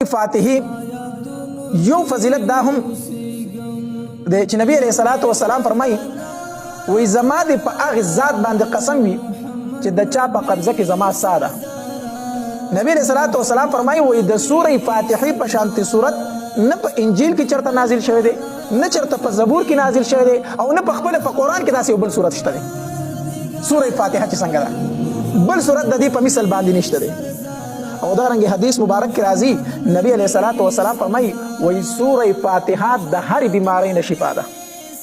فاتحی یو فضیلت دا هم د چې نبی علیہ الصلوۃ والسلام فرمایي وی زما د په هغه ذات باندې قسم وي چې د چا په قبضه کې زما ساده نبی علیہ الصلوۃ والسلام فرمایي وی د سوره فاتحه په شانتي صورت نه په انجیل کې چرته نازل شوی دی نه چرته په زبور کې نازل شوی دی او نه په خپل په قران کې داسې بل صورت شته دی سوره فاتحه چې څنګه ده بل صورت د دې په مثال باندې نشته دی او دارنګه حدیث مبارک کې راځي نبی علیہ الصلوۃ والسلام فرمایي وای سوره فاتحه د هر بیماری نه شفا ده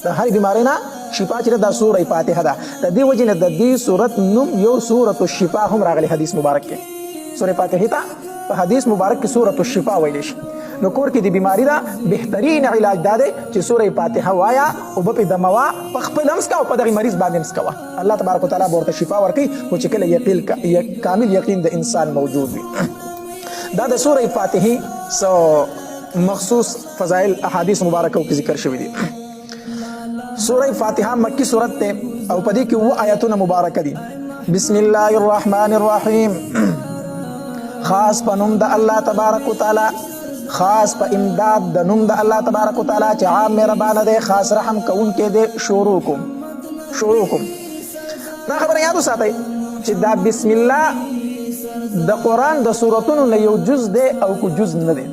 د هر بیماری نه شفا چې د سوره فاتحه ده د دې وجه نه د دې صورت نوم یو سوره الشفا هم راغلی حدیث مبارک کې سوره فاتحه ته په حدیث مبارک کې سوره الشفا ویل شي نو کور کې د بیماری دا بهترین علاج دا دی چې سوره فاتحه وایا او په دموا په خپل امسکا او په دغه مریض باندې امسکا الله تبارک وتعالى ورته شفا ورکړي خو چې کله کامل یقین د انسان موجود وي دا د سوره فاتحه سو مخصوص فضائل احادیث مبارکه کې ذکر شوی دي سوره فاتحه مکی سورت ته او په دې کې و آیاتونه مبارکه دي بسم الله الرحمن الرحیم خاص پنوم د الله تبارک وتعالى خاص په امداد د نوم د الله تبارک وتعالى چې عام مهربان دی خاص رحم کوونکی دی شروع کوم دا خبره یاد وساتئ چې دا بسم الله د قرآن د سورتونو نه یو جز دی او کو جز نه دی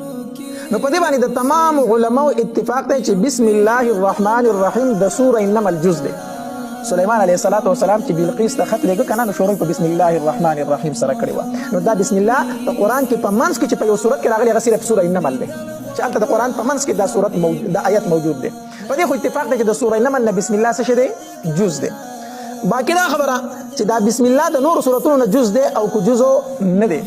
نو په دې باندې د تمام علماء اتفاق دی چې بسم الله الرحمن الرحیم د سوره انما الجز دی سليمان عليه الصلاه والسلام چې بلقیس ته خط لګو کنه نو شروع په بسم الله الرحمن الرحیم سره کړی و نو دا بسم الله په قرآن کې په منځ کې چې په یو سورت کې راغلی هغه صرف سوره انما دی چې هلته د قرآن په منځ کې دا سورت موجود دا آیت موجود دی په دې خو اتفاق دی چې د سوره انما نه بسم الله څه دی جز دی باقی دا خبره چې دا بسم الله د نور سورتونو نه جز دی او کو جزو نه دی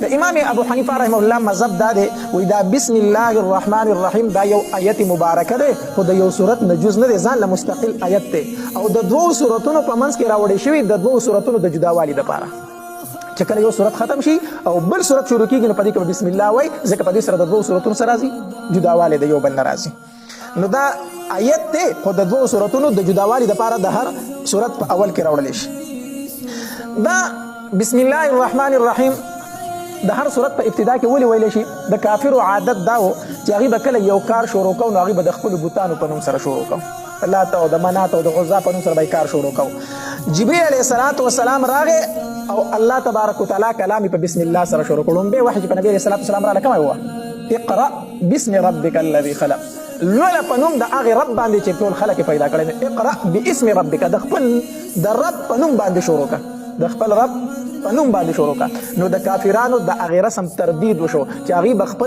د امام ابو حنیفه رحمه الله مذهب دا دی وی دا بسم الله الرحمن الرحیم دا یو آیت مبارکه ده خو د یو سورت نه جز نه دی ځان له مستقل آیت دی او د دوو سورتونو په منځ کې راوړی شوی د دوو سورتونو د جداوالي لپاره چې کله یو سورت ختم شي او بل سورت شروع کیږي نو په دې کې بسم الله وای ځکه په دې سره د دوو سورتونو سره راځي جداوالی د یو بل نه راځي نو دا آیت ته خو د دوو سورتونو د جداوالي لپاره د هر سورت په اول کې راوړل شي دا بسم الله الرحمن الرحیم د هر صورت په ابتدا کې ولې ویل شي د کافرو عادت دا و چې هغه به کله یو کار شروع کوي نو هغه به د خپل بوتانو په نوم سره شروع کوي الله ته او د منات او د غزا په نوم سره به کار شروع کوي جبرئیل علیه السلام راغی او الله تبارک وتعالى کلام په بسم الله سره شروع کړو به وحی په نبی علیه السلام را لکه هو اقرا بسم ربک الذی خلق لولا پنوم د هغه رب باندې چې ټول خلق پیدا کړي اقرا باسم ربک د خپل د رب پنوم باندې شروع کړه د خپل رب پنوم باندې شروع کړه نو د کافرانو د هغه رسم تردید وشو چې هغه بخپل